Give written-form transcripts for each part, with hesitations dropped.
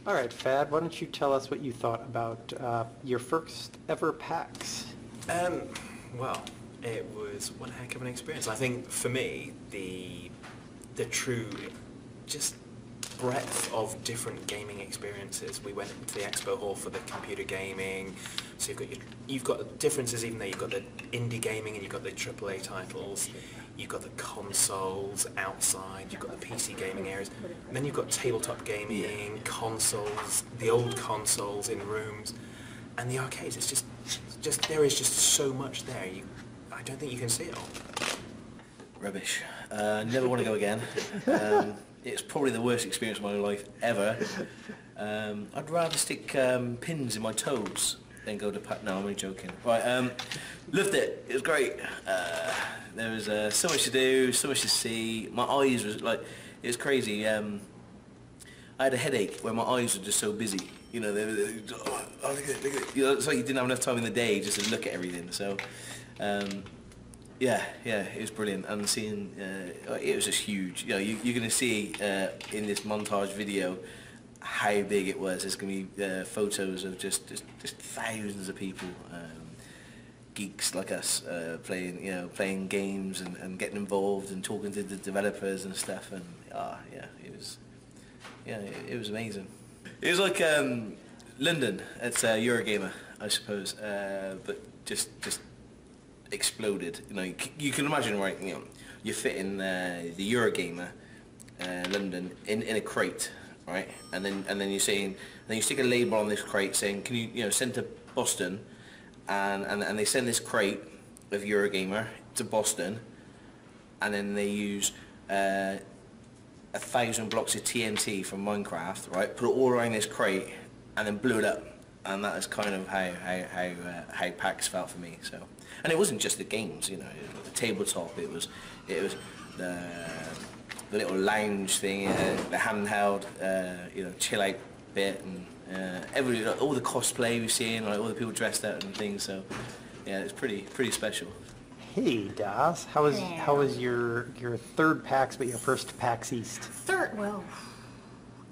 Alright, Fad, why don't you tell us what you thought about your first ever PAX? Well, it was one heck of an experience. I think for me, the true just breadth of different gaming experiences. We went into the expo hall for the computer gaming, so you've got differences even there. You've got the indie gaming and you've got the AAA titles. You've got the consoles outside, you've got the PC gaming areas, and then you've got tabletop gaming, consoles, the old consoles in rooms, and the arcades. It's just there is just so much there. I don't think you can see it all. Rubbish. Never want to go again. It's probably the worst experience of my life ever. I'd rather stick pins in my toes than go to PAX. No, I'm only joking. Right, loved it. It was great. There was so much to do, so much to see. My eyes was like, it was crazy. I had a headache where my eyes were just so busy. You know, look at it. You know, it's like you didn't have enough time in the day just to look at everything. So, yeah, it was brilliant. And seeing, it was just huge. You know, you're going to see in this montage video how big it was. There's going to be photos of just thousands of people. Geeks like us playing games and getting involved and talking to the developers and stuff, and it was amazing. It was like London at Eurogamer, I suppose, but just exploded. You know, you can imagine, right? You know, you're fitting the Eurogamer London in a crate, right? And then you stick a label on this crate saying, can you send to Boston. And they send this crate of Eurogamer to Boston, and then they use 1,000 blocks of TNT from Minecraft, right? Put it all around this crate, and then blew it up. And that is kind of how PAX felt for me. So, and it wasn't just the games, you know, the tabletop. It was the little lounge thing, the handheld, chill out bit, and all the cosplay we've seen, like all the people dressed out and things. So yeah, it's pretty special. Hey Das, how was your third PAX, but your first PAX East? Third, well,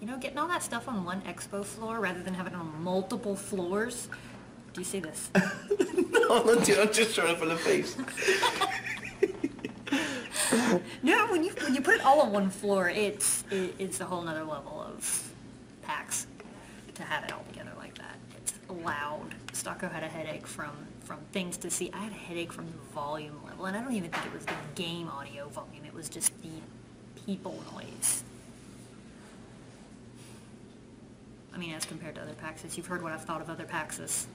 you know, getting all that stuff on one expo floor rather than having it on multiple floors. Do you see this? No, I'm not. I'm just trying to pull a face. No, when you put it all on one floor, it's a whole nother level of PAX to have it all together like that. It's loud. Stocko had a headache from things to see. I had a headache from the volume level, and I don't even think it was the game audio volume. It was just the people noise. I mean, as compared to other PAXs, you've heard what I've thought of other PAXs.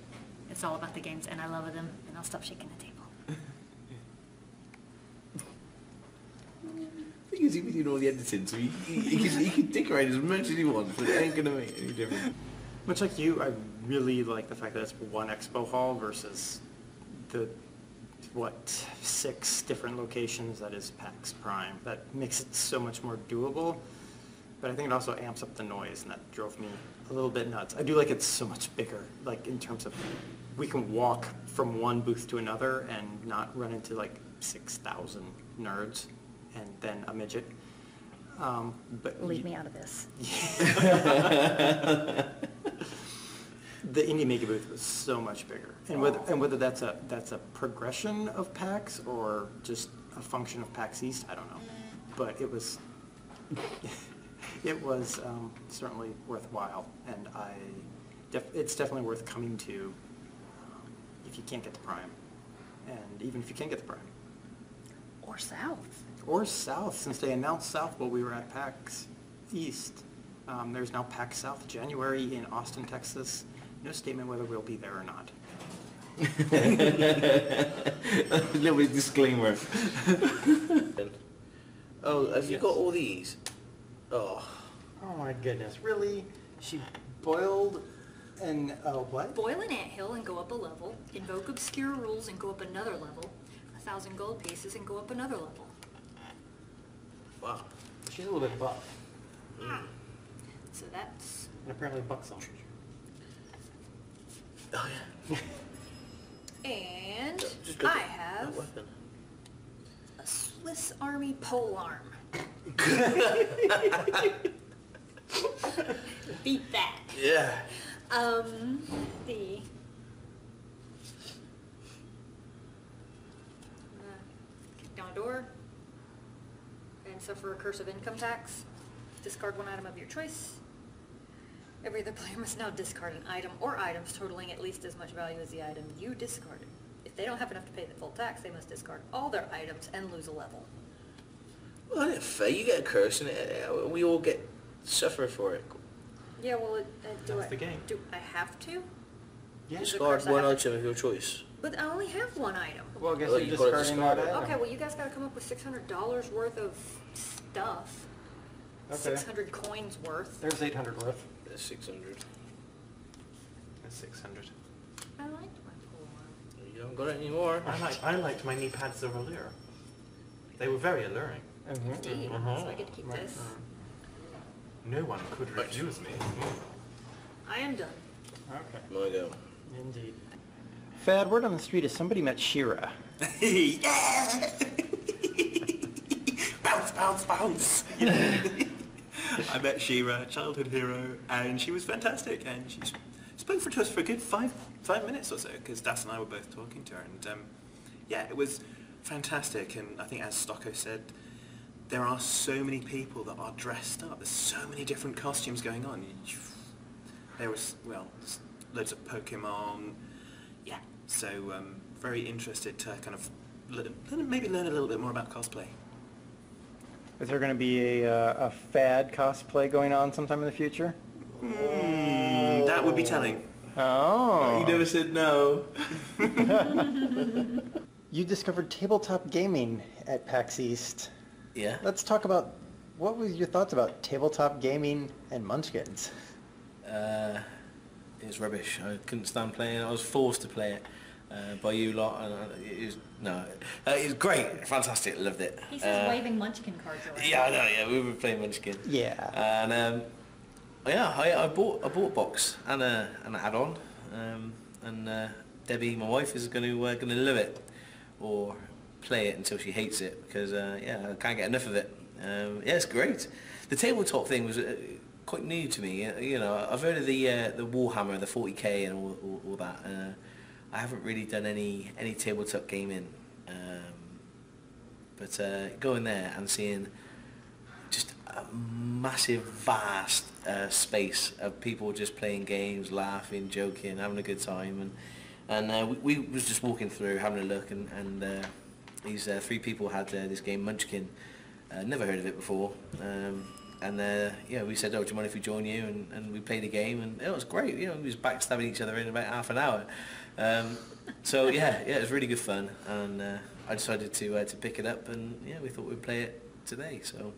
It's all about the games, and I love them, and I'll stop shaking the table. The thing is, he was doing all the editing, so he can dick around as much as he wants, but it ain't gonna make any difference. Much like you, I really like the fact that it's one expo hall versus the, 6 different locations that is PAX Prime. That makes it so much more doable, but I think it also amps up the noise, and that drove me a little bit nuts. I do like it's so much bigger, like in terms of we can walk from one booth to another and not run into like 6,000 nerds and then a midget. But leave me out of this. The indie maker booth was so much bigger, and whether that's a progression of PAX or just a function of PAX East, I don't know. But it was certainly worthwhile, and it's definitely worth coming to if you can't get the Prime, and even if you can get the Prime. Or South. Or South, since they announced South while we were at PAX East. There's now PAX South, January in Austin, Texas. No statement whether we'll be there or not. A little bit of disclaimer. Oh, have you got all these? Oh. Oh my goodness, really? She boiled an, what? Boil an anthill and go up a level, invoke obscure rules and go up another level, 1,000 gold pieces and go up another level. Wow. She's a little bit buff. So that's... And apparently buxom. Oh yeah. And I have a Swiss Army pole arm. beat that. Yeah. The kick down a door and suffer a curse of income tax. Discard one item of your choice. Every other player must now discard an item or items totaling at least as much value as the item you discarded. If they don't have enough to pay the full tax, they must discard all their items and lose a level. Well, isn't it fair? You get a curse and we all get suffer for it. Yeah, well, That's the game. Do I have to? Yeah. Is it Discard curse I one have to- item of your choice. But I only have one item. Well, I guess Well, you're you've gotta discarding that discard it. item. Okay, well, you guys gotta come up with $600 worth of stuff. Okay. 600 coins worth. There's 800 worth. There's 600. That's 600. I liked my pool one. You haven't got it anymore. I liked my knee pads earlier. They were very alluring. Indeed. Mhm. So I get to keep Right. this. No one could refuse me. I am done. Okay. My go. Indeed. Fad, word on the street is somebody met Shira. Yeah! Bounce, bounce, bounce! I met Shira, childhood hero, and she was fantastic. And she spoke to us for a good five minutes or so, because Das and I were both talking to her. And yeah, it was fantastic. And I think, as Stocko said, there are so many people that are dressed up. There's so many different costumes going on. There was, well, loads of Pokemon. Yeah, so very interested to kind of maybe learn a little bit more about cosplay. Is there going to be a Fad cosplay going on sometime in the future? That would be telling. Oh. You never said no. You discovered tabletop gaming at PAX East. Yeah. Let's talk about, what was your thoughts about tabletop gaming and Munchkins? It was rubbish. I couldn't stand playing it. I was forced to play it by you lot. And it was great. Fantastic. Loved it. He says waving Munchkin cards around. Yeah, I know. Yeah, we were playing Munchkin. Yeah. And yeah, I bought a box and an add-on, and Debbie, my wife, is gonna love it, or play it until she hates it, because yeah, I can't get enough of it. Yeah, it's great. The tabletop thing was quite new to me. You know, I've heard of the Warhammer, the 40k, and all that. I haven't really done any tabletop gaming, but going there and seeing just a massive, vast space of people just playing games, laughing, joking, having a good time, and we was just walking through, having a look, and these three people had this game Munchkin. Never heard of it before, and yeah, we said, oh, do you mind if we join you? And we played a game, and it was great. You know, we was backstabbing each other in about half an hour. So yeah, it was really good fun, and I decided to pick it up, and yeah, we thought we'd play it today. So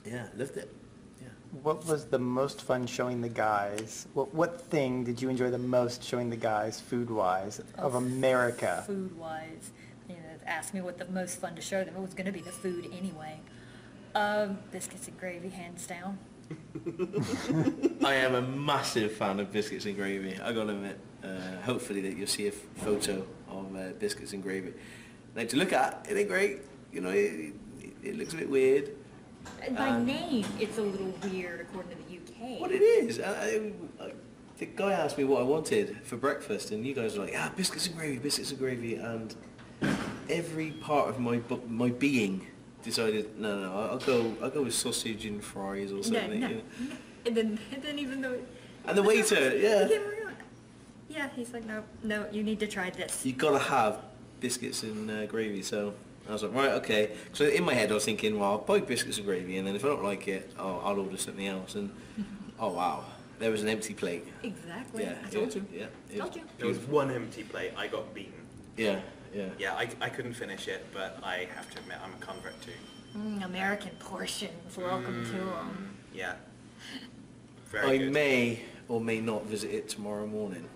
yeah, loved it. Yeah. What was the most fun showing the guys? What thing did you enjoy the most showing the guys, food-wise, of America? Food-wise, you know, asked me what the most fun to show them. It was going to be the food anyway. Biscuits and gravy, hands down. I am a massive fan of biscuits and gravy. I gotta admit. Hopefully that you'll see a photo of biscuits and gravy. Like, to look at, it ain't great. You know, it looks a bit weird. By name, it's a little weird according to the UK. What it is, the guy asked me what I wanted for breakfast, and you guys were like, biscuits and gravy, and every part of my being decided, no, I'll go with sausage and fries or something. No. You know? And then even though... And the waiter, yeah. Yeah, he's like, no, you need to try this. You gotta have biscuits and gravy. So I was like, right, okay. So in my head I was thinking, well, I'll buy biscuits and gravy, and then if I don't like it, I'll order something else. And oh wow, there was an empty plate. Exactly. Yeah, I told you. Yeah, Told you. There was one empty plate. I got beaten. yeah. Yeah, I couldn't finish it, but I have to admit I'm a convert too. American portions, welcome to them. Yeah. I Very good. may or may not visit it tomorrow morning.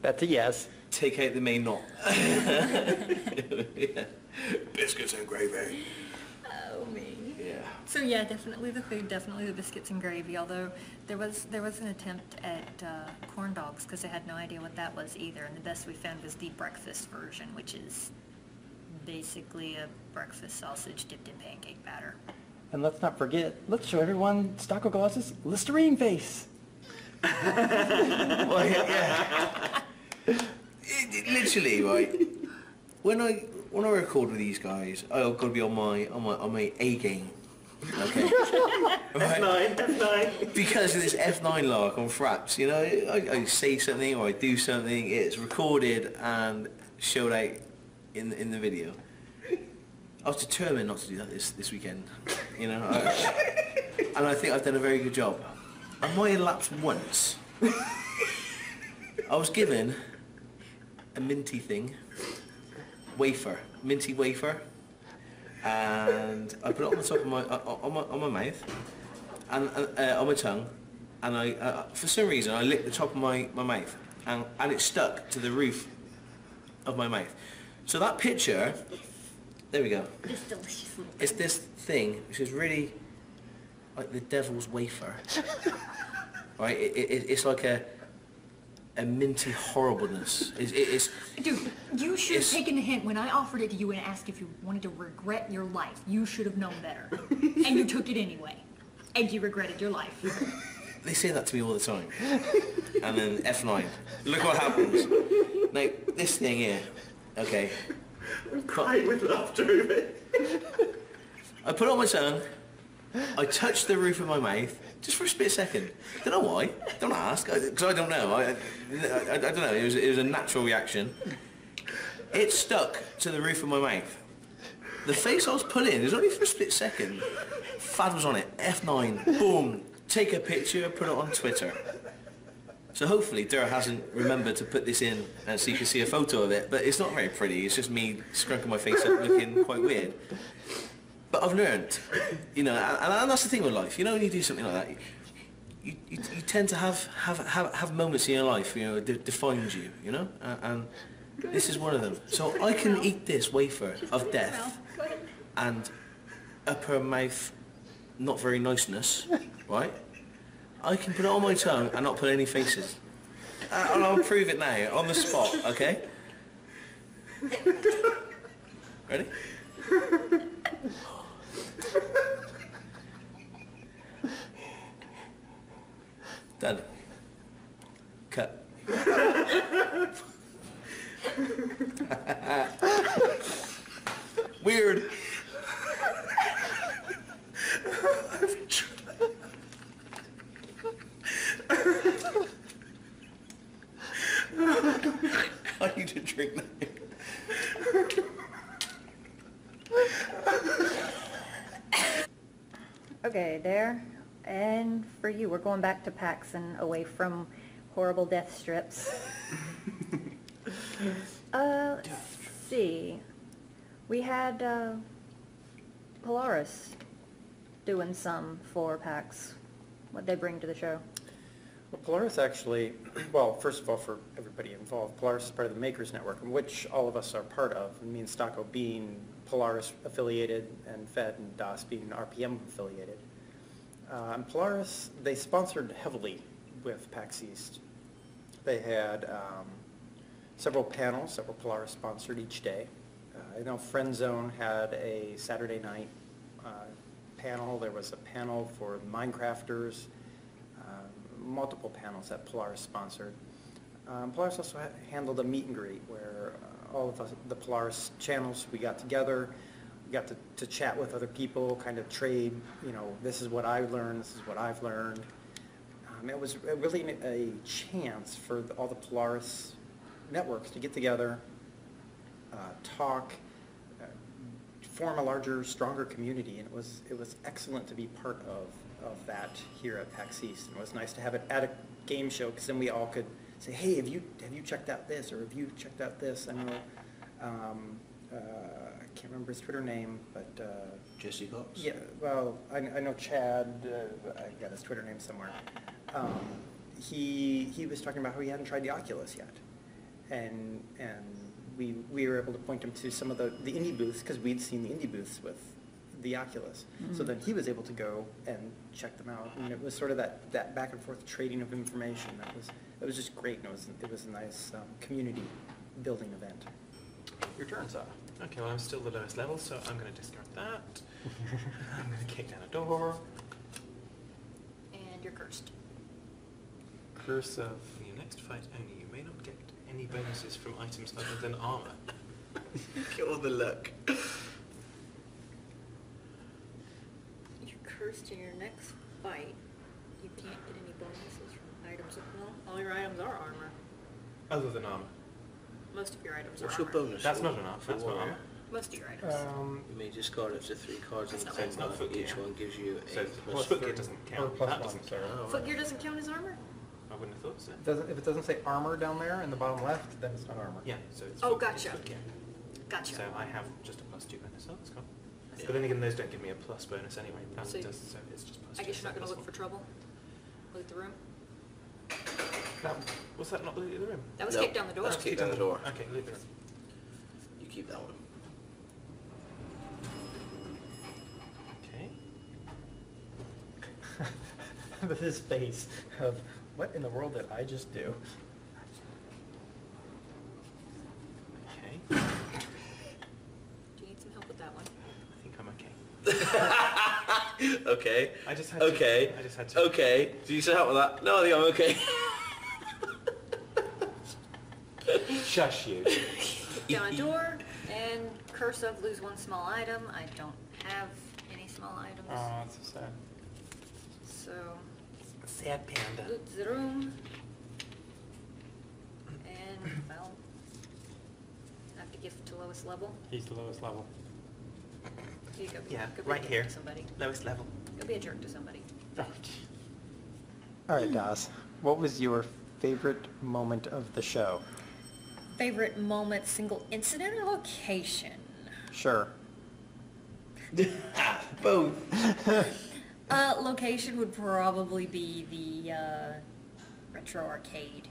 That's a yes. Take out the may not. Yeah. Biscuits and gravy. Oh, me. Yeah. So yeah, definitely the food, definitely the biscuits and gravy, although there was an attempt at corn dogs, because I had no idea what that was either, and the best we found was the breakfast version, which is basically a breakfast sausage dipped in pancake batter. And let's not forget, let's show everyone Stocko Gloss's Listerine face. Well, yeah. Literally, right. When I record with these guys, I've got to be on my A game. Okay. Right? F9. Because of this F9 lark on Fraps, you know, I say something or I do something, it's recorded and showed out in the video. I was determined not to do that this weekend, you know, and I think I've done a very good job. I might have lapsed once. I was given a minty thing, minty wafer, and I put it on the top of my on my mouth and on my tongue, and I for some reason I licked the top of my mouth, and it stuck to the roof of my mouth. So that picture, there we go. This delicious little It's this thing which is really like the devil's wafer, right? It's like a minty horribleness. It's Dude, you should have It's- taken the hint when I offered it to you and asked if you wanted to regret your life. You should have known better. And you took it anyway. And you regretted your life. They say that to me all the time. And then F9. Look what happens. Now, this thing here, okay. I'm crying with laughter over it. I put it on my tongue. I touched the roof of my mouth just for a split second. Don't know why. Don't ask, because I don't know. I don't know. It was a natural reaction. It stuck to the roof of my mouth. The face I was put in, it was only for a split second. Fad was on it. F9. Boom. Take a picture, put it on Twitter. So hopefully Dura hasn't remembered to put this in so you can see a photo of it, but it's not very pretty. It's just me scrunking my face up looking quite weird. But I've learned, you know, and that's the thing with life. You know, when you do something like that, you tend to have moments in your life, you know, that defines you, you know, and this is one of them. So I can eat this wafer of death and upper mouth not very niceness, right? I can put it on my tongue and not put any faces. And I'll prove it now, on the spot, okay? Ready? Done. Cut. Weird. I need a drink now. Okay, there. And for you, we're going back to PAX and away from horrible death strips. Let's see. We had Polaris doing some for PAX. What'd they bring to the show? Well, Polaris actually, well, first of all, for everybody involved, Polaris is part of the Makers Network, which all of us are part of. And me and Stocko being Polaris affiliated, and Fed and Das being RPM affiliated. And Polaris, they sponsored heavily with PAX East. They had several panels that were Polaris sponsored each day. I know Friend Zone had a Saturday night panel. There was a panel for Minecrafters. Multiple panels that Polaris sponsored. Polaris also handled a meet and greet where all of us, the Polaris channels, we got together, we got to chat with other people, kind of trade, you know, this is what I learned, this is what I've learned. It was really a chance for all the Polaris networks to get together, talk, form a larger, stronger community, and it was excellent to be part of that here at PAX East. And it was nice to have it at a game show, because then we all could say, hey, have you checked out this, or have you checked out this? I know, I can't remember his Twitter name, but Jesse Cox? yeah, well, I know Chad, I got his Twitter name somewhere. He was talking about how he hadn't tried the Oculus yet, and we were able to point him to some of the indie booths, because we'd seen the indie booths with the Oculus. So then he was able to go and check them out, and it was sort of that back and forth trading of information. That was just great, and it was a nice community building event. Your turn, Sal. Okay, well I'm still the lowest level, so I'm going to discard that. I'm going to kick down a door. And you're cursed. Curse of... For your next fight only, you may not get any bonuses from items other than armor. Get all the luck. You're cursed in your next fight. You can't get any bonuses from items. Well, all your items are armor. Other than armor. Most of your items What's are your armor. bonus? That's for- not enough, for that's not warrior? armor. Most of your items. You may discard up to 3 cards in That's the not- it's not combat. footgear. Each one gives you So a plus footgear doesn't count. plus That one, doesn't sorry. count. Oh, right. Footgear doesn't count as armor? I wouldn't have thought so. If it doesn't say armor down there in the bottom left, then it's not armor. Yeah, so it's Oh, foot- it's gotcha. footgear. Gotcha. So I have just a +2 bonus. Oh, that's cool. But then again, those don't give me a plus bonus anyway. That So- does, so it's just +2. I guess you're not so going to look for +1. trouble? Loot the room? Was that not loot in the room? That was Nope, kicked down the door. that's kicked down the door. Okay, loot the room. You keep that one. Okay. This face of, what in the world did I just do? Okay. Do you need some help with that one? I think I'm okay. Okay. I just had Okay. to. I just had to. Okay. Do you need some help with that? No, I think I'm okay. Shush you. Kick down a door, and curse of lose 1 small item. I don't have any small items. Oh, that's so sad. So, Sad panda. loot the room. And, well, I have to give to lowest level. He's the lowest level. You go be, Yeah, go be right a dick here. to somebody. Lowest level. Go be a jerk to somebody. Oh, All right, Das, what was your favorite moment of the show? Favorite moment, single incident, or location? Sure. Both. Location would probably be the retro arcade.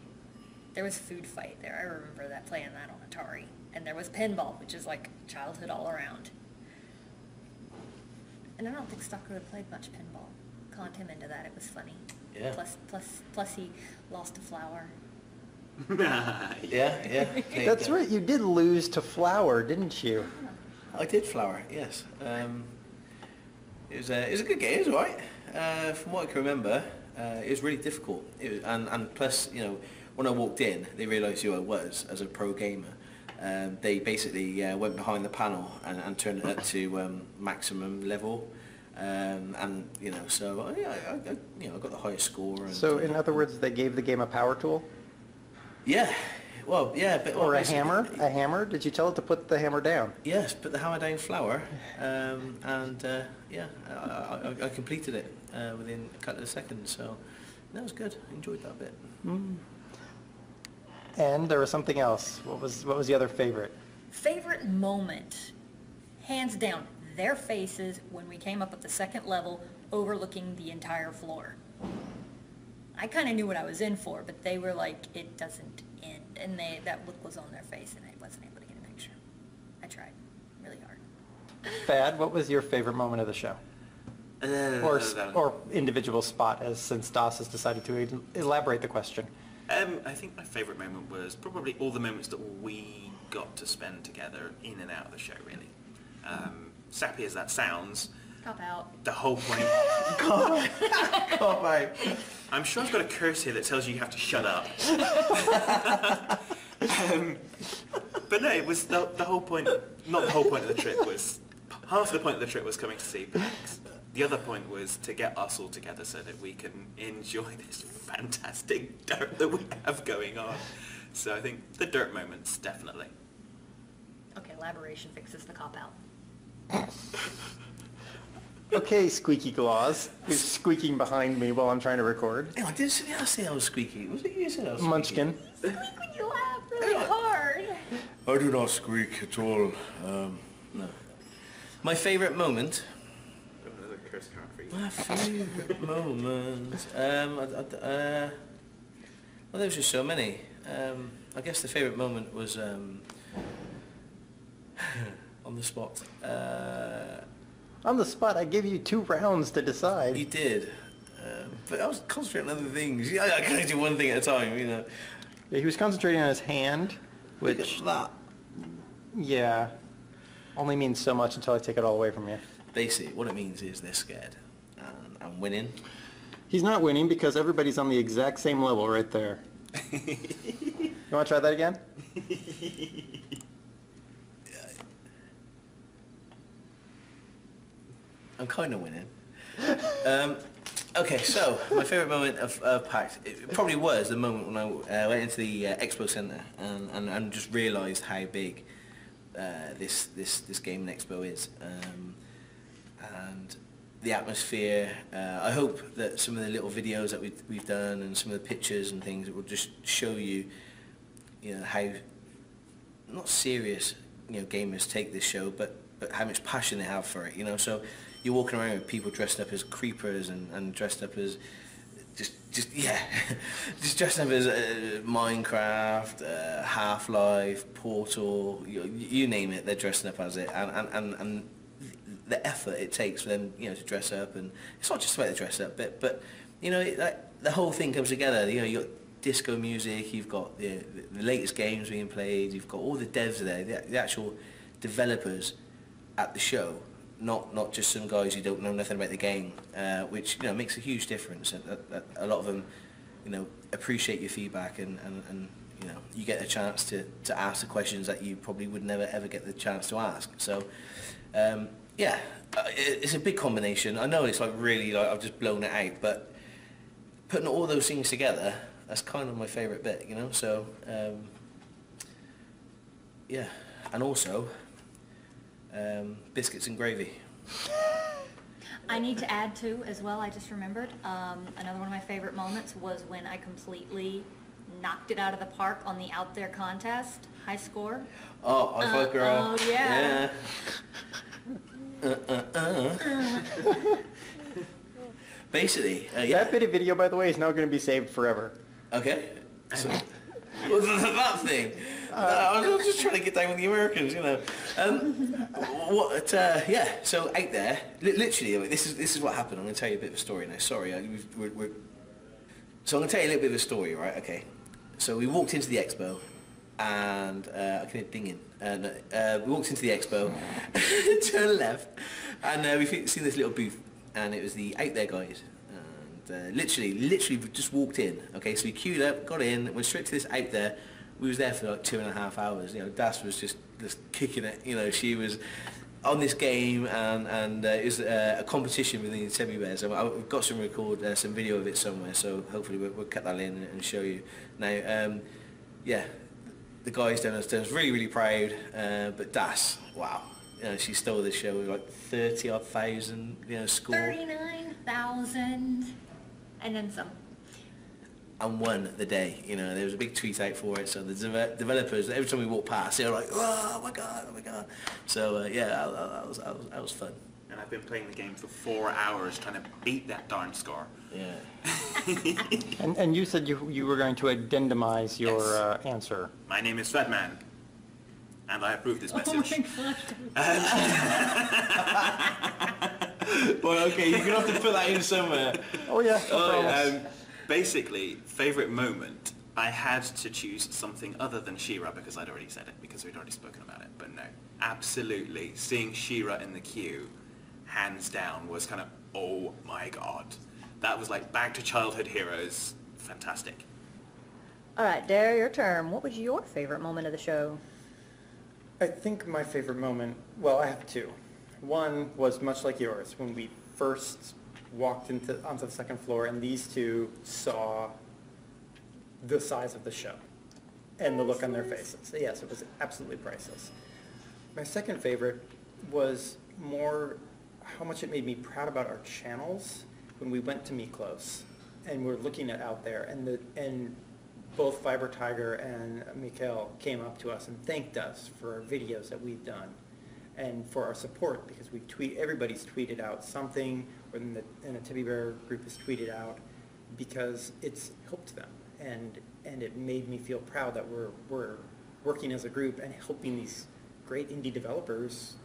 There was food fight there. I remember that, playing that on Atari. And there was pinball, which is like childhood all around. And I don't think Stalker had played much pinball. Conned him into that. It was funny. Yeah. Plus he lost a flower. Yeah. That's right, you did lose to Flower, didn't you? I did flower, yes. It was a good game, it was alright. From what I can remember, it was really difficult. And plus, you know, when I walked in, they realised who I was as a pro gamer. They basically went behind the panel and turned it up to maximum level. And, you know, so I got the highest score. And, So in other words, they gave the game a power tool? yeah, well, yeah. But, Or a basically- hammer? A hammer? Did you tell it to put the hammer down? Yes, put the hammer down flour, and I completed it within a couple of seconds, so that was good. Enjoyed that bit. And there was something else. What was the other favorite? Favorite moment, hands down, their faces when we came up at the second level overlooking the entire floor. I kind of knew what I was in for, but they were like, it doesn't end. And that look was on their face, and I wasn't able to get a picture. I tried really hard. Thad, what was your favorite moment of the show? Or individual spot, since Das has decided to elaborate the question. I think my favourite moment was probably all the moments that we got to spend together in and out of the show, really. Sappy as that sounds, Cop out. the whole point... Oh my. I'm sure I've got a curse here that tells you have to shut up. But no, it was the whole point, not the whole point of the trip was, half the point of the trip was coming to see PAX. The other point was to get us all together so that we can enjoy this fantastic dirt that we have going on. So I think the dirt moments, definitely. Okay, elaboration fixes the cop out. Okay, Squeaky Claus, who's squeaking behind me while I'm trying to record. Hang on, did I say I was squeaky? Was it you who said I was Munchkin. Squeak when you laugh really hard. squeaky? I do not squeak at all. No. My favourite moment. Another curse card for you. My favourite moment. Well, there was just so many. I guess the favourite moment was on the spot. On the spot, I gave you 2 rounds to decide. You did, but I was concentrating on other things. Yeah, I can only do one thing at a time, you know. He was concentrating on his hand, Look which, at that. yeah. Only means so much until I take it all away from you. Basically, what it means is they're scared. And I'm winning. He's not winning because everybody's on the exact same level right there. You want to try that again? I'm kind of winning. Okay, so my favourite moment of PAX, it probably was the moment when I went into the Expo Centre and just realised how big this gaming expo is. And the atmosphere, I hope that some of the little videos that we've done and some of the pictures and things will just show you, how not serious, gamers take this show, but how much passion they have for it, so you're walking around with people dressed up as creepers and dressed up as just dressed up as Minecraft, Half-Life, Portal, you name it, they're dressing up as it, and the effort it takes for them, to dress up, and it's not just about the dress up bit, but the whole thing comes together. You got disco music, you've got the latest games being played, you've got all the devs there, the actual developers at the show, not just some guys who don't know nothing about the game, which makes a huge difference. A lot of them, appreciate your feedback, and you get a chance to ask the questions that you probably would never ever get the chance to ask. So. Yeah, it's a big combination. I know it's really I've just blown it out, but putting all those things together, that's kind of my favourite bit, So, yeah, and also biscuits and gravy. I need to add too, as well, I just remembered, another one of my favorite moments was when I completely knocked it out of the park on the Out There contest, high score. Oh, I fuck girl. Oh, yeah. Basically, That bit of video, by the way, is now going to be saved forever. Okay. So, that thing. I was just trying to get down with the Americans, Yeah. So out there, literally, this is what happened. I'm going to tell you a bit of a story now. Sorry, so I'm going to tell you a little bit of a story, right? Okay. So we walked into the expo, and I can hear dinging. We walked into the expo, turned left, and we've seen this little booth, and it was the Out There guys. And literally we just walked in. Okay, so we queued up, got in, went straight to this Out There. We was there for like 2.5 hours. Das was just kicking it. She was on this game, and it was a competition within the TebbyBears. I've got some some video of it somewhere, so hopefully we'll cut that in and show you. Now, yeah. The guys down was really, really proud, but Das, wow, she stole the show with like 30-odd thousand, score. 39,000, and then some. And won the day, there was a big tweet out for it, so the developers, every time we walked past, they were like, oh my god. So yeah, that was fun. And I've been playing the game for 4 hours trying to beat that darn score. Yeah. And you said you were going to addendamize your Yes. answer. My name is Fedman, and I approve this message. Well, okay, you're gonna have to put that in somewhere. Oh yeah, no problems. Basically, favourite moment, I had to choose something other than She-Ra because I'd already said it, because we'd already spoken about it. But no, absolutely, seeing She-Ra in the queue, hands down, was kind of, oh my god. That was like back to childhood heroes. Fantastic. All right, Dare, your turn. What was your favorite moment of the show? I think my favorite moment, well, I have two. One was much like yours, when we first walked onto the second floor and these two saw the size of the show and the look on their faces. Yes, it was absolutely priceless. My second favorite was more how much it made me proud about our channels when we went to Meet Close and we're looking at Out There, and both Fiber Tiger and Mikhail came up to us and thanked us for our videos that we've done and for our support, because everybody's tweeted out something, or in the TebbyBear group has tweeted out, because it's helped them, and it made me feel proud that we're working as a group and helping these great indie developers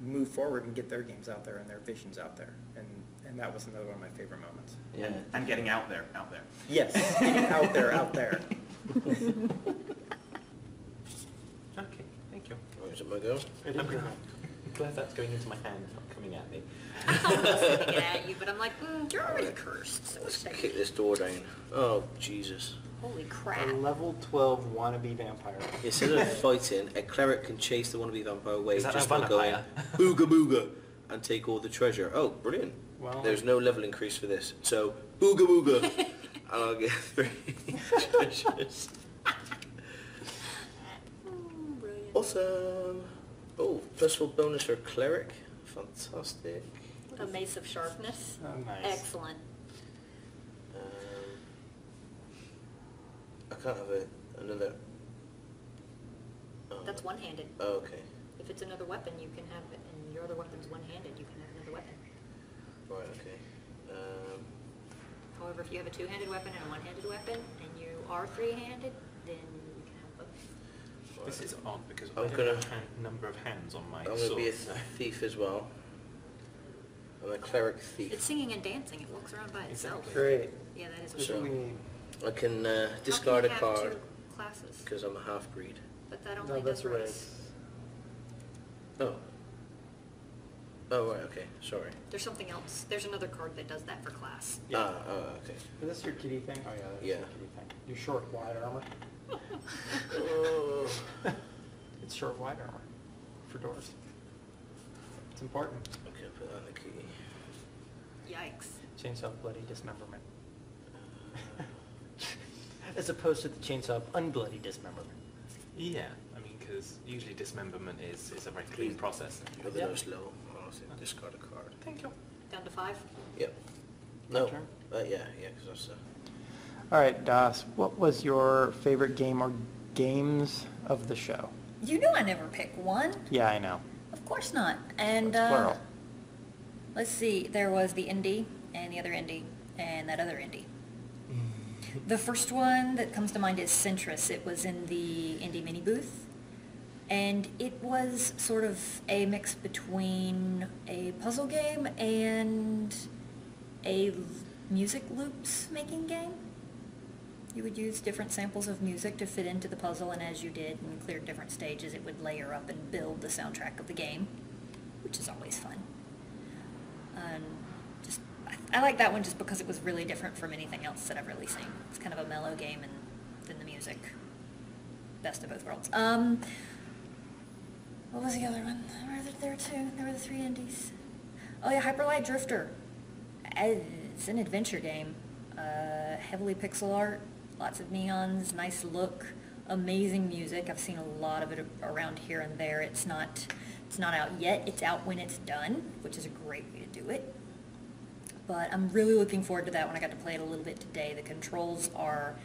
move forward and get their games out there and their visions out there, and that was another one of my favorite moments. Yeah. And getting out there. Yes, getting out there. Okay, thank you. Is it my go? I'm gonna glad that's going into my hand, not coming at me. I'm not sending it at you, but I'm like, you're already cursed. So Let's send kick it. this door down. Oh, Jesus. Holy crap. A level 12 wannabe vampire. Instead of fighting, a cleric can chase the wannabe vampire away Is that just a by going, vampire? booga booga, and take all the treasure. Oh, brilliant. Well, There's no level increase for this. So, booga booga, and I'll get 3 treasures. Brilliant. Awesome. Oh, +4 bonus for cleric. Fantastic. A mace of sharpness. oh, nice. Excellent. I can't have another... Oh. That's one-handed. Oh, okay. If it's another weapon, you can have it, and your other weapon's one-handed, you can have another weapon. Right, okay. However, if you have a two-handed weapon and a one-handed weapon, and you are three-handed, then you can have both. This is odd because I'm I don't gonna- have number of hands on my I'm going to be a sword. thief as well. I'm a cleric thief. It's singing and dancing. It walks around by itself. Exactly. Great. Yeah, that is That's what what So- we need. I can How discard a can you have card two classes? because I'm a half-breed. But that only No, that's does right. race. Oh. Oh, right, okay. Sorry. There's something else. There's another card that does that for class. Yeah. Okay. Is this your kitty thing? Oh, yeah, that's Yeah. your kitty thing. Your short, wide armor. Oh. It's short, wide armor for doors. It's important. Okay, I'll put that in the key. Yikes. Chainsaw of bloody dismemberment. As opposed to the chainsaw of unbloody dismemberment. Yeah, I mean, because usually dismemberment is a very clean process. You're the Yep. lowest level. Honestly, discard a card. Thank you. Down to 5? Yep. No. turn? Yeah, because that's... All right, Das, what was your favorite game or games of the show? You know I never pick one. Yeah, I know. Of course not. And It's plural. let's see. There was the indie and the other indie and that other indie. The first one that comes to mind is Centris. It was in the indie mini booth. And it was sort of a mix between a puzzle game and a music loops making game. You would use different samples of music to fit into the puzzle, and as you did and cleared different stages, it would layer up and build the soundtrack of the game, which is always fun. I like that one just because it was really different from anything else that I've really seen. It's kind of a mellow game, and then the music, best of both worlds. What was the other one? There were two. There were the 3 indies. Oh yeah, Hyperlight Drifter. It's an adventure game. Heavily pixel art, lots of neons, nice look, amazing music. I've seen a lot of it around here and there. It's not out yet. It's out when it's done, which is a great way to do it. But I'm really looking forward to that when I got to play it a little bit today. The controls are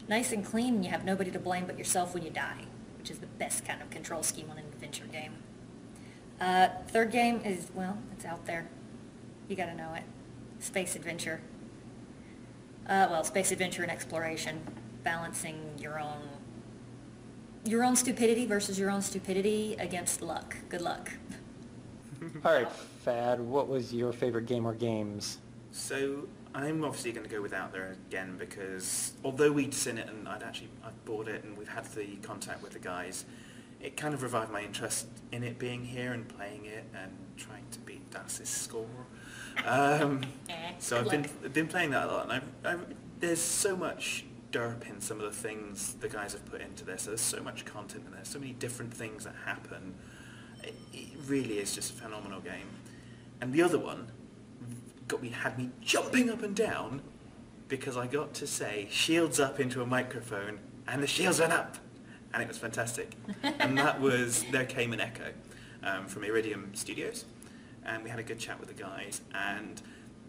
nice and clean, and you have nobody to blame but yourself when you die, which is the best kind of control scheme on an adventure game. Third game is, well, it's out there. You gotta know it. Space Adventure. Space Adventure and exploration. Balancing your own stupidity versus your own stupidity against luck. Good luck. All right, Fad, what was your favorite game or games? So I'm obviously going to go with Out There again because although we'd seen it and I'd bought it and we've had the contact with the guys, it kind of revived my interest in it being here and playing it and trying to beat Das's score. So I've been playing that a lot, and there's so much derp in some of the things the guys have put into this. There's so much content in there, so many different things that happen. It really is just a phenomenal game. And the other one had me jumping up and down because I got to say shields up into a microphone and the shields went up, and it was fantastic. And that was There Came an Echo from Iridium Studios, and we had a good chat with the guys, and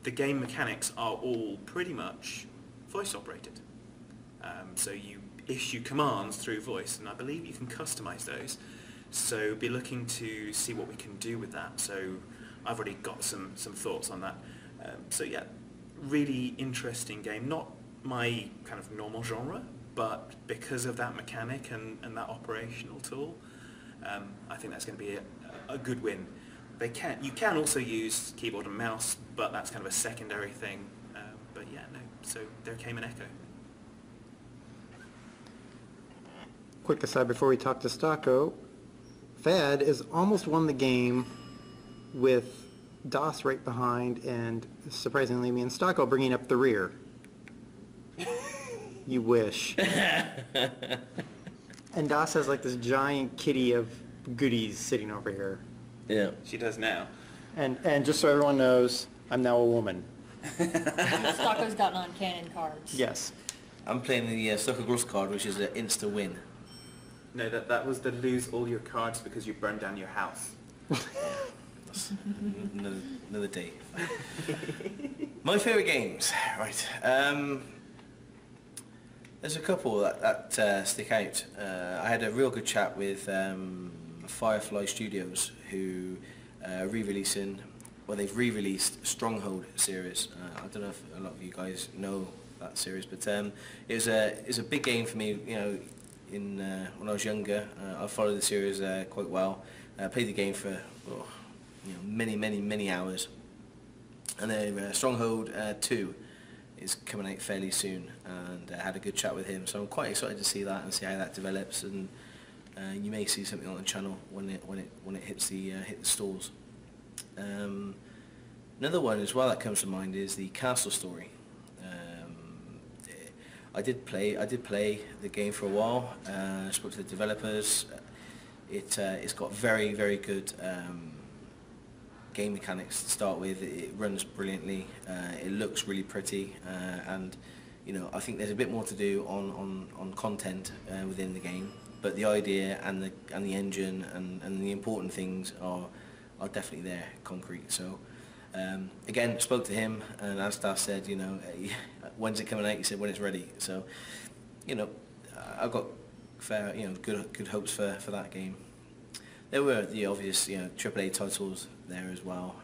the game mechanics are all pretty much voice operated. So you issue commands through voice, and I believe you can customize those. So be looking to see what we can do with that. So I've already got some thoughts on that. So yeah, really interesting game. Not my kind of normal genre, but because of that mechanic and that operational tool, I think that's going to be a good win. You can also use keyboard and mouse, but that's kind of a secondary thing. But yeah, no. So There Came an Echo. Quick aside before we talk to Stocko, Fad has almost won the game with DOS right behind, and surprisingly, me and Stocko bringing up the rear. You wish. And DOS has like this giant kitty of goodies sitting over here. Yeah. She does now. And just so everyone knows, I'm now a woman. Stocko's got non-canon cards. Yes. I'm playing the Stucker Gross card, which is an insta-win. No, that was the lose all your cards because you burned down your house. That's another day. My favourite games, right. There's a couple that stick out. I had a real good chat with Firefly Studios, who re-releasing, well, they've re-released Stronghold series. I don't know if a lot of you guys know that series, but it was a big game for me. You know, when I was younger, I followed the series quite well. I played the game for many hours, and then Stronghold 2 is coming out fairly soon, and I had a good chat with him, so I'm quite excited to see that and see how that develops, and you may see something on the channel when it hits the stores. Another one as well that comes to mind is the Castle Story. I did play the game for a while. I spoke to the developers. It's got very good game mechanics to start with. It runs brilliantly. It looks really pretty, and I think there's a bit more to do on content within the game. But the idea and the engine and the important things are definitely there, concrete. So again, spoke to him, and as Stas said, when's it coming out? He said when it's ready. So I've got fair, good hopes for that game. There were the obvious, AAA titles there as well,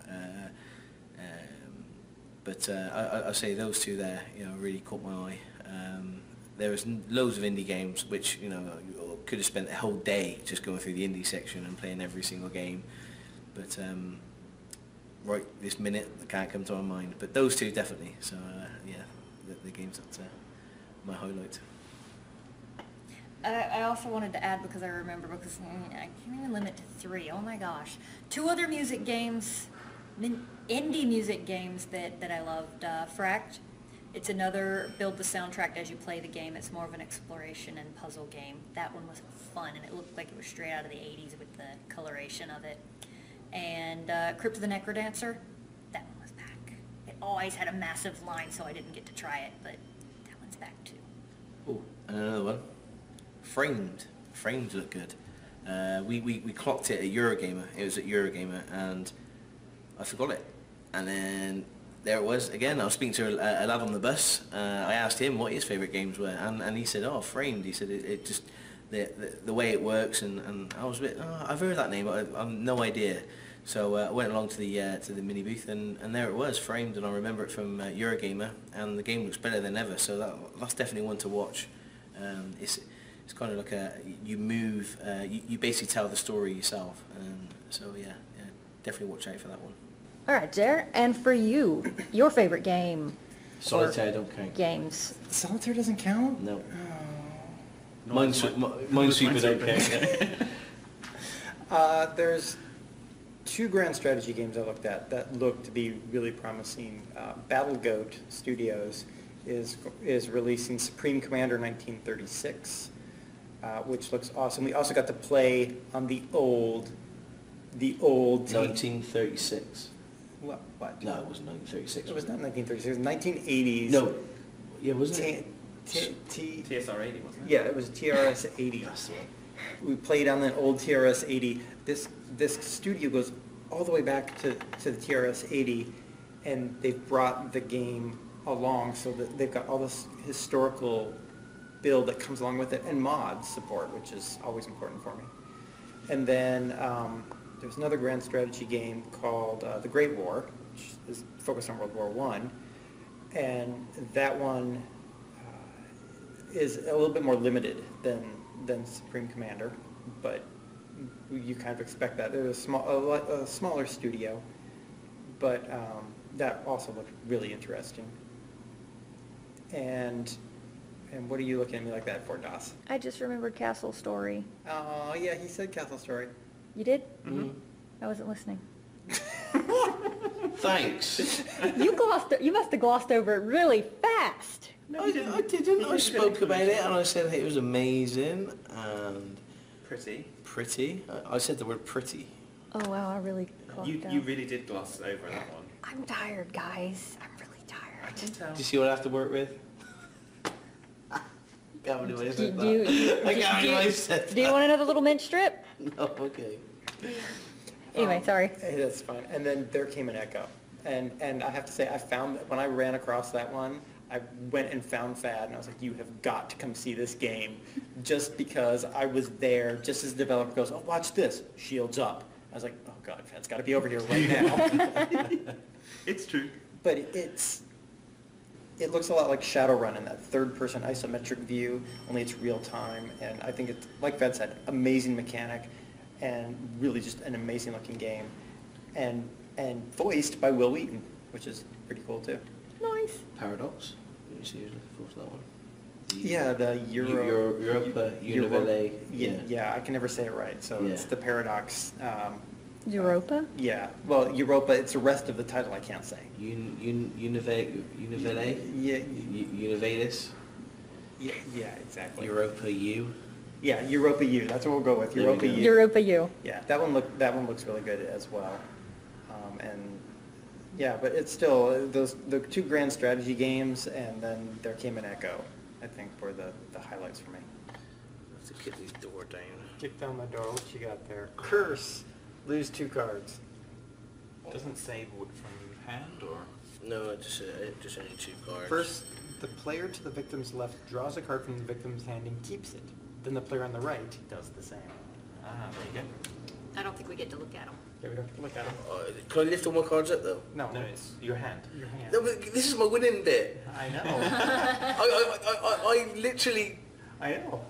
but I say those two there, really caught my eye. There was loads of indie games which could have spent a whole day just going through the indie section and playing every single game, but right this minute I can't come to my mind. But those two definitely. So yeah, the games that my highlight. I also wanted to add, because I remember, because I can't even limit to 3. Oh my gosh. 2 other music games, indie music games that I loved. Fracked. It's another build the soundtrack as you play the game. It's more of an exploration and puzzle game. That one was fun, and it looked like it was straight out of the 80s with the coloration of it. And Crypt of the Necrodancer, that one was back. It always had a massive line, so I didn't get to try it, but that one's back too. Oh, and another one. Framed look good. We clocked it at Eurogamer. It was at Eurogamer, and I forgot it. And then there it was again. I was speaking to a lad on the bus. I asked him what his favourite games were, and he said, "Oh, Framed." He said it just the way it works, and I was a bit. Oh, I've heard that name, but I've no idea. So I went along to the mini booth, and there it was, Framed, and I remember it from Eurogamer, and the game looks better than ever. So that's definitely one to watch. It's kind of like you move, you basically tell the story yourself, so yeah, definitely watch out for that one. All right, Jer, and for you, your favorite game? Solitaire don't count. Games. Solitaire doesn't count? No. Oh. Minesweeper don't count. There's 2 grand strategy games I looked at that look to be really promising. Battle Goat Studios is releasing Supreme Commander 1936. Which looks awesome. We also got to play on the old 1936. What? No, it wasn't 1936. It was not 1936. It was 1980s. No. Yeah, wasn't it? TSR-80, wasn't it? Yeah, it was TRS-80. That's the one. We played on the old TRS-80. This studio goes all the way back to the TRS-80, and they've brought the game along so that they've got all this historical build that comes along with it, and mod support, which is always important for me. And then there's another grand strategy game called The Great War, which is focused on World War I, and that one is a little bit more limited than Supreme Commander, but you kind of expect that. There's a smaller studio, but that also looked really interesting. And what are you looking at me like that for, DOS? I just remembered Castle Story. Oh, yeah, he said Castle Story. You did? Mm-hmm. I wasn't listening. Thanks. You must have glossed over it really fast. I didn't. I spoke about it and I said it was amazing and pretty. I said the word pretty. Oh wow, I really clocked You out. really did gloss over that one. I'm tired, guys. I'm really tired. Do you see what I have to work with? Can't believe I Do said that. you I can't believe I said that. do you want another little mint strip? No, okay. Anyway, sorry. Hey, that's fine. And then there came an echo. And I have to say, I found, when I ran across that one, I went and found Fad, and I was like, you have got to come see this game. Just because I was there, just as the developer goes, oh, watch this, shields up. I was like, oh God, Fad's got to be over here right now. It's true. But it looks a lot like Shadowrun in that third-person isometric view, only it's real time. And I think it's, like Fed said, amazing mechanic, and really just an amazing-looking game. And voiced by Will Wheaton, which is pretty cool too. Nice. Paradox. You see who's looking forward to that one? Yeah, the Europa Univale. Yeah, I can never say it right, so Yeah. it's the Paradox. Europa? Yeah, well, Europa, it's the rest of the title I can't say. Univale? Yeah, Univalis? yeah, exactly. Europa U? Yeah, Europa U, that's what we'll go with, There we Europa go. U. Europa U. Yeah, that one looks really good as well. And yeah, but it's still, the two grand strategy games, and then there came an Echo, I think, were the highlights for me. Have to kick this door down. Kick down the door, what you got there? Curse, lose 2 cards. Doesn't save wood from hand or? No, just only 2 cards. First, the player to the victim's left draws a card from the victim's hand and keeps it. Then the player on the right does the same. Ah, there you go. I don't think we get to look at them. Yeah, we don't have to look at them. Can I lift all my cards up though? No, No, it's your hand. your hand. No, but this is my winning bit. I know. I literally, I know.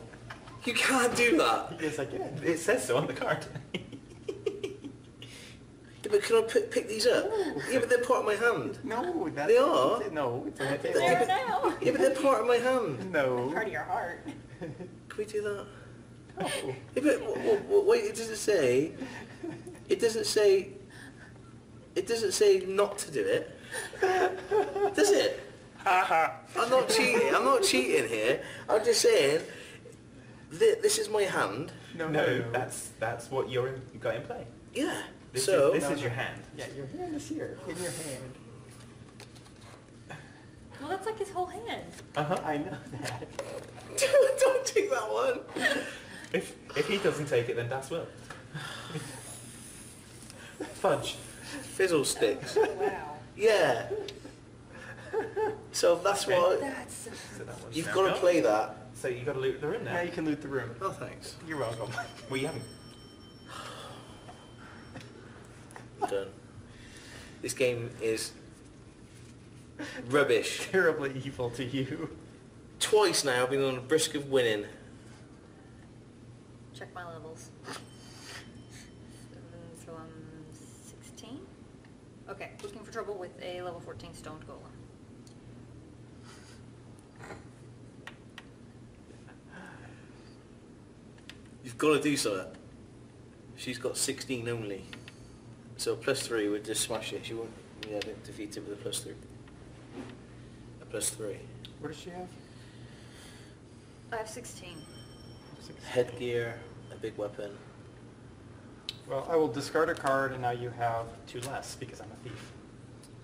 you can't do that. Yes, I can. It says so on the card. Yeah, but can I pick these up? Yeah, but they're part of my hand. No, that's... They are? No, it's on the There table. now. Yeah, but they're part of my hand. No. Part of your heart. Can we do that? No. Yeah, but wait, it doesn't say. It doesn't say. It doesn't say not to do it. Does it? I'm not cheating. I'm not cheating here. I'm just saying. This is my hand. No, that's what you got in play. Yeah. This So. is your hand. Yeah, your hand is here, in your hand. Well, that's like his whole hand. Uh-huh. I know that. Don't take that one. If he doesn't take it, then Das will. Fudge. Fizzle sticks. Wow. Yeah. So that's what. That's... So that one's You've now got to gone. play that. So you got to loot the room now. Now you can loot the room. Oh, thanks. You're welcome. Well, you haven't. Done. This game is rubbish. Terribly evil to you. Twice now I've been on the brisk of winning. Check my levels. So I'm 16? Okay, looking for trouble with a level 14 stoned golem. You've got to do something. She's got 16 only. So +3 would just smash it. She won't defeat it with a +3. A +3. What does she have? I have 16. Headgear, a big weapon. Well, I will discard a card, and now you have 2 less, because I'm a thief.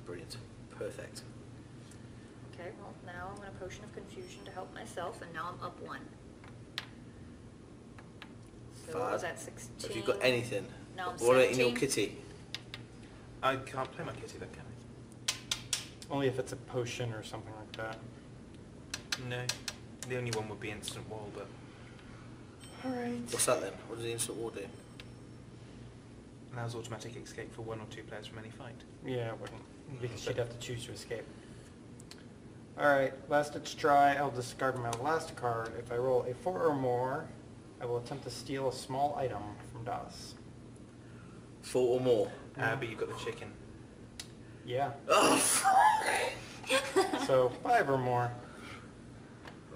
Brilliant. Perfect. Okay, well, now I'm going to Potion of Confusion to help myself, and now I'm up 1. So what was Fad. that, 16? Have you got anything? No, I'm What about in your 17. kitty? I can't play my kitty then, can I? Only if it's a potion or something like that. No. The only one would be Instant Wall, but Alright. What's that then? What does the instant war do? allows automatic escape for 1 or 2 players from any fight. Yeah, it wouldn't, because she'd have to choose to escape. Alright, last ditch try, I'll discard my last card. If I roll a 4 or more, I will attempt to steal a small item from Das. 4 or more? But you've got the chicken. Yeah, Oh, fuck! so 5 or more.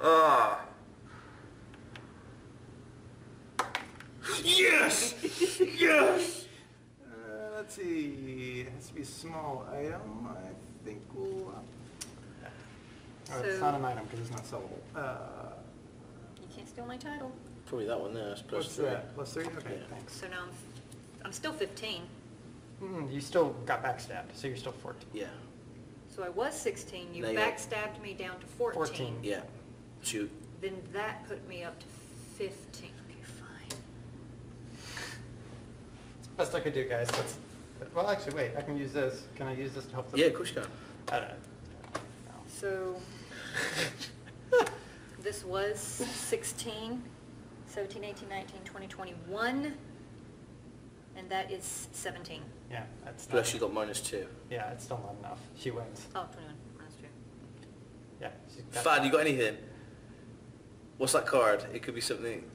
Ah! Yes! Yes! Let's see, it has to be a small item, I think we'll, it's So- not an item because it's not sellable. You can't steal my title. Probably that one there, that's plus What's 3. that, plus 3? Okay, Yeah. thanks. So now I'm still 15. You still got backstabbed, so you're still 14. Yeah, So I was 16, you Now you're- backstabbed me down to 14. 14. yeah. Shoot. Then that put me up to 15. Okay, fine. Best I could do, guys. Well, actually, wait, I can use this. Can I use this to help them? Yeah, of course you can. I don't know. So this was 16, 17, 18, 19, 20, 21, and that is 17. Yeah, that's not, Plus you got -2. yeah, it's still not enough. She wins. Oh, 21, that's true. Yeah. she's got- Fad, you got anything? What's that card? It could be something...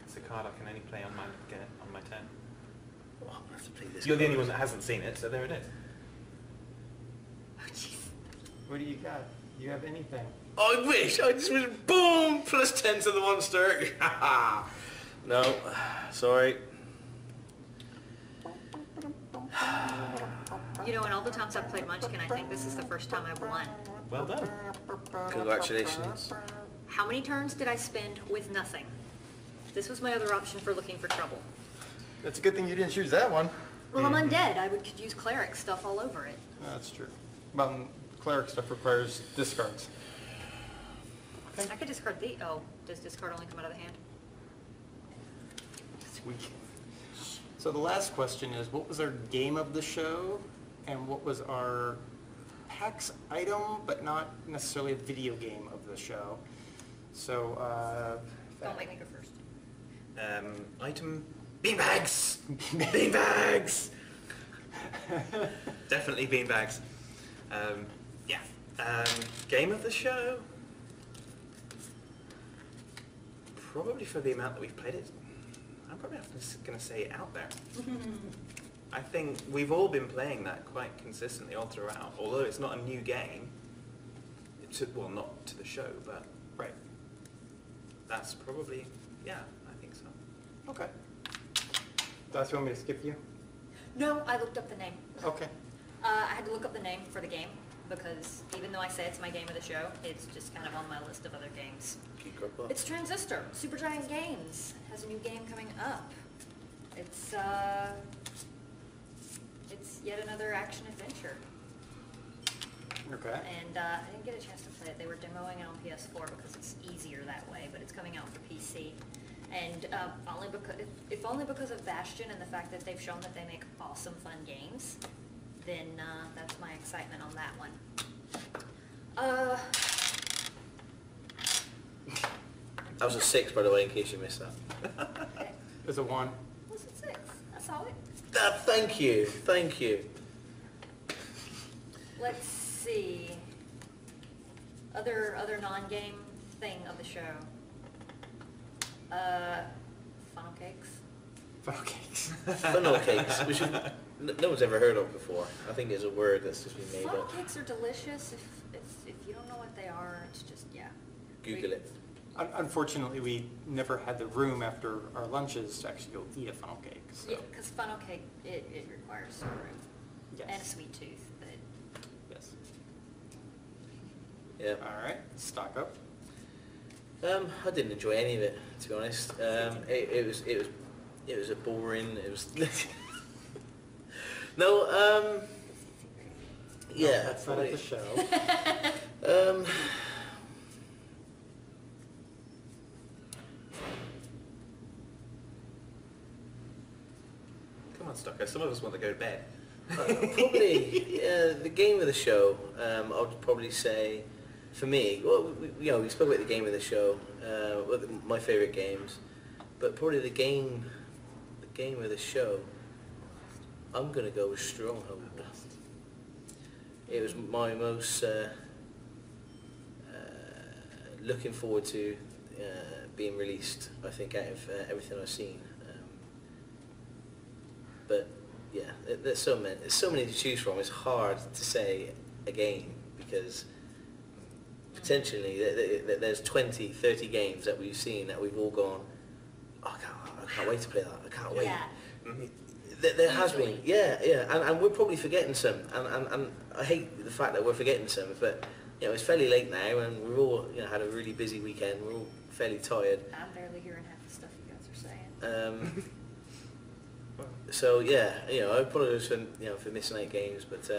It's a card I can only play on my turn. Oh, I'm gonna have to play this You're the card. only one that hasn't seen it, so there it is. Oh, jeez. What do you got? Do you have anything? I wish! I just was boom! +10 to the monster! No, sorry. You know, in all the times I've played Munchkin, I think this is the first time I've won. Well done. Congratulations. How many turns did I spend with nothing? This was my other option for looking for trouble. It's a good thing you didn't choose that one. Well, I'm undead. I could use cleric stuff all over it. That's true. Well, cleric stuff requires discards. I could discard the... Oh, does discard only come out of the hand? Sweet. So the last question is, what was our game of the show, and what was our PAX item, but not necessarily a video game of the show? So, Don't make me go first. Item beanbags. Beanbags. Definitely beanbags. Yeah. Game of the show. Probably for the amount that we've played it, I'm probably going to say Out There. I think we've all been playing that quite consistently all throughout, although it's not a new game. Well, not to the show, but right. that's probably, yeah, I think so. Okay. Does you want me to skip you? No, I looked up the name. Okay. I had to look up the name for the game because even though I say it's my game of the show, it's just kind of on my list of other games. It's Transistor. Supergiant Games has a new game coming up. It's yet another action adventure. Okay. And I didn't get a chance to play it. They were demoing it on PS4 because it's easier that way, but it's coming out for PC. And if only because of Bastion and the fact that they've shown that they make awesome, fun games, then that's my excitement on that one. That was a 6, by the way, in case you missed that. Okay. It's a 1. What's it 6? That's all it. Thank you, thank you. Let's see. Other non-game thing of the show. Funnel cakes. Funnel cakes. Funnel cakes, which no one's ever heard of before. I think it's a word that's just been made Funnel up. cakes are delicious. If you don't know what they are, it's just, yeah. Google it. Unfortunately, we never had the room after our lunches to actually go eat a funnel cake. So. Yeah, because funnel cake, it requires some room. Yes. And a sweet tooth. But Yes. Yeah. All right. Stock up. I didn't enjoy any of it, to be honest. It was a boring. It was. No. Yeah. No, that's not at the show. Come on, Stucker, some of us want to go to bed. Probably, yeah, the game of the show. I would probably say, for me, well, we spoke about the game of the show, my favourite games, but probably the game of the show. I'm gonna go with Stronghold. It was my most looking forward to being released. I think out of everything I've seen. But yeah, there's so many to choose from. It's hard to say a game because potentially there's 20, 30 games that we've seen that we've all gone, oh, I can't wait to play that. I can't wait. yeah. There has been, Easily. yeah, and we're probably forgetting some, and I hate the fact that we're forgetting some, but it's fairly late now, and we've all had a really busy weekend. We're all fairly tired. I'm barely hearing half the stuff you guys are saying. So yeah, I apologise for missing 8 games, but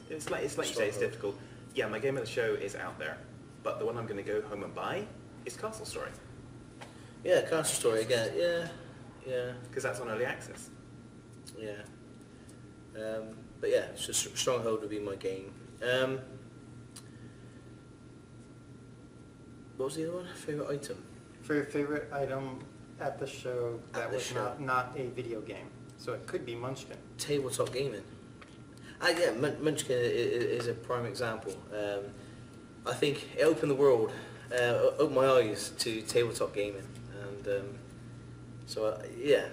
It's like you say, it's difficult. Yeah, my game of the show is out there, but the one I'm going to go home and buy is Castle Story, yeah, Castle Story again, yeah, because that's on early access. yeah. But yeah, so Stronghold would be my game. What was the other one? Favourite item? For your favorite item at the show At that the was show. not a video game. So it could be Munchkin. Tabletop gaming. Yeah, Munchkin is a prime example. I think it opened the world, opened my eyes to tabletop gaming, and so yeah,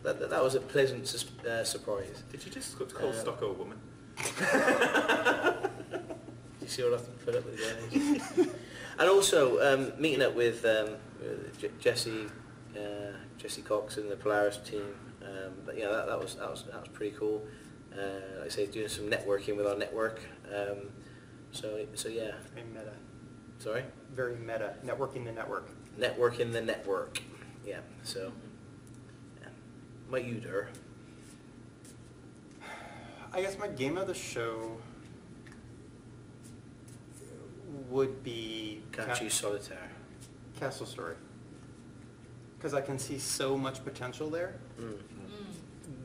that was a pleasant surprise. Did you just call stock a woman? You see what I have to put up with, guys. And also meeting up with Jesse Cox and the Polaris team. But that was pretty cool. Like I say, doing some networking with our network. So yeah. Very meta. Sorry. Very meta. Networking the network. Networking the network. Yeah. So. Yeah. What you do? I guess my game of the show would be Can't choose solitaire. Castle Story. Because I can see so much potential there. Mm.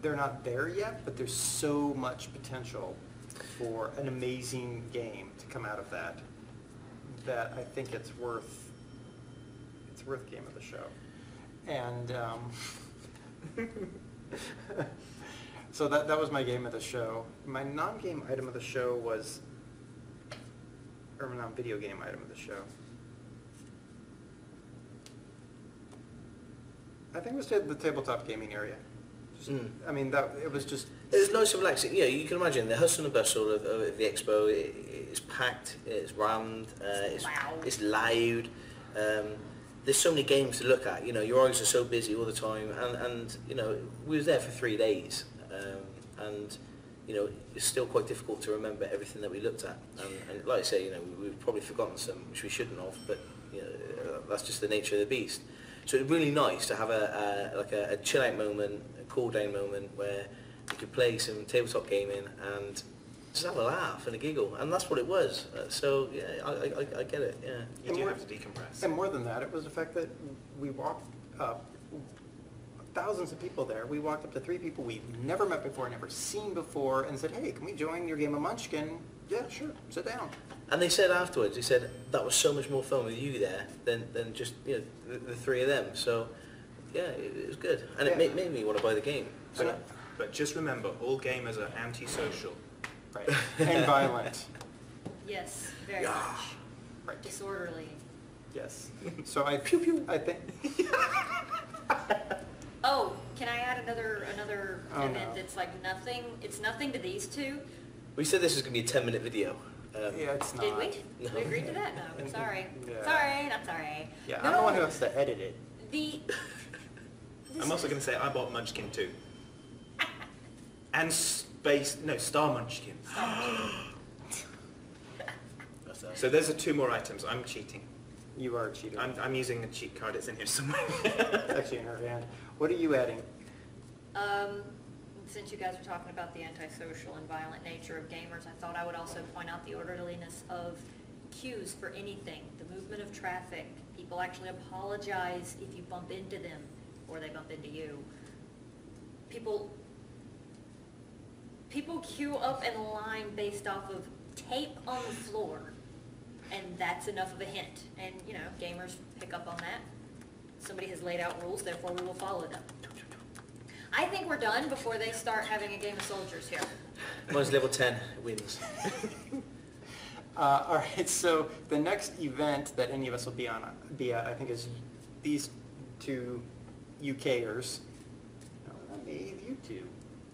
They're not there yet, but there's so much potential for an amazing game to come out of that I think it's worth game of the show. And so that was my game of the show. My non-game item of the show was, or non-video game item of the show. I think it was the tabletop gaming area. Just, I mean, it was just... It was nice and relaxing. Yeah, you can imagine the hustle and bustle of the expo. It's packed, it's rammed, it's loud. There's so many games to look at. Your eyes are so busy all the time, and we was there for 3 days, and it's still quite difficult to remember everything that we looked at. And like I say, we've probably forgotten some which we shouldn't have, but that's just the nature of the beast. So it's really nice to have a chill out moment, a cool down moment where you could play some tabletop gaming and just have a laugh and a giggle, and that's what it was. So yeah, I get it. Yeah. You do have to decompress. And more than that, it was the fact that we walked up, thousands of people there. We walked up to 3 people we've never met before, never seen before, and said, "Hey, can we join your game of Munchkin?" Yeah, sure, sit down. And they said afterwards, they said that was so much more fun with you there than just the 3 of them. So yeah, it was good, and it made me want to buy the game. So. But just remember, all gamers are antisocial. Right. And violent. Yes, very Yeah. much. Right. Disorderly. Yes. So I think Oh, can I add another Oh, event no. that's like nothing, it's nothing to these two? We said this was going to be a 10-minute video. yeah, it's not. Did we? No. We agreed to that? No, I'm sorry. Yeah. Sorry, not sorry. Yeah, No, I'm the one who has to edit it. The... I'm also going to say I bought Munchkin too. And Star Munchkin. So those are 2 more items. I'm cheating. You are cheating. I'm using a cheat card. It's in here somewhere. It's actually in her hand. What are you adding? Since you guys are talking about the antisocial and violent nature of gamers, I thought I would also point out the orderliness of queues for anything, the movement of traffic. People actually apologize if you bump into them or they bump into you. People queue up in line based off of tape on the floor, and that's enough of a hint. And, gamers pick up on that. Somebody has laid out rules, therefore we will follow them. I think we're done before they start having a game of soldiers here. Mine's level 10, it wins. All right, so the next event that any of us will be at, I think, is these 2 UKers. No, not me, you 2.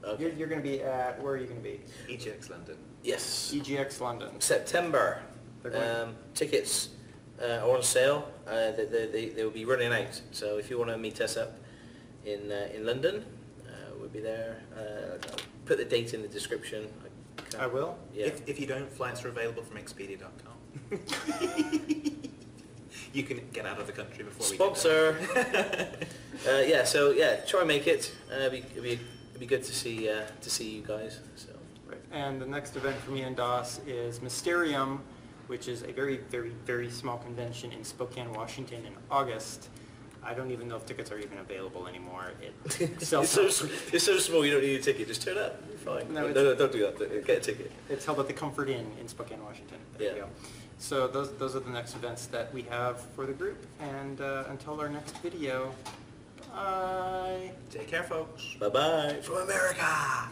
Okay. You're going to be at, where are you going to be? EGX London. Yes. EGX London. September. They're going- Tickets are on sale. They will be running out. So if you want to meet us up in London, we'll be there. I'll put the date in the description. I will. Yeah. If you don't, flights are available from Expedia.com. You can get out of the country before we Sponsor. Yeah. So yeah, try and make it. It'd be good to see you guys. So. Right. And the next event for me and DOS is Mysterium, which is a very, very, very small convention in Spokane, Washington in August. I don't even know if tickets are even available anymore. It sells It's so small you don't need a ticket. Just turn up. You're fine. No, No, don't do that. Get a ticket. It's held at the Comfort Inn in Spokane, Washington. There you Yeah. go. So those are the next events that we have for the group. And until our next video, bye. Take care, folks. Bye bye. From America!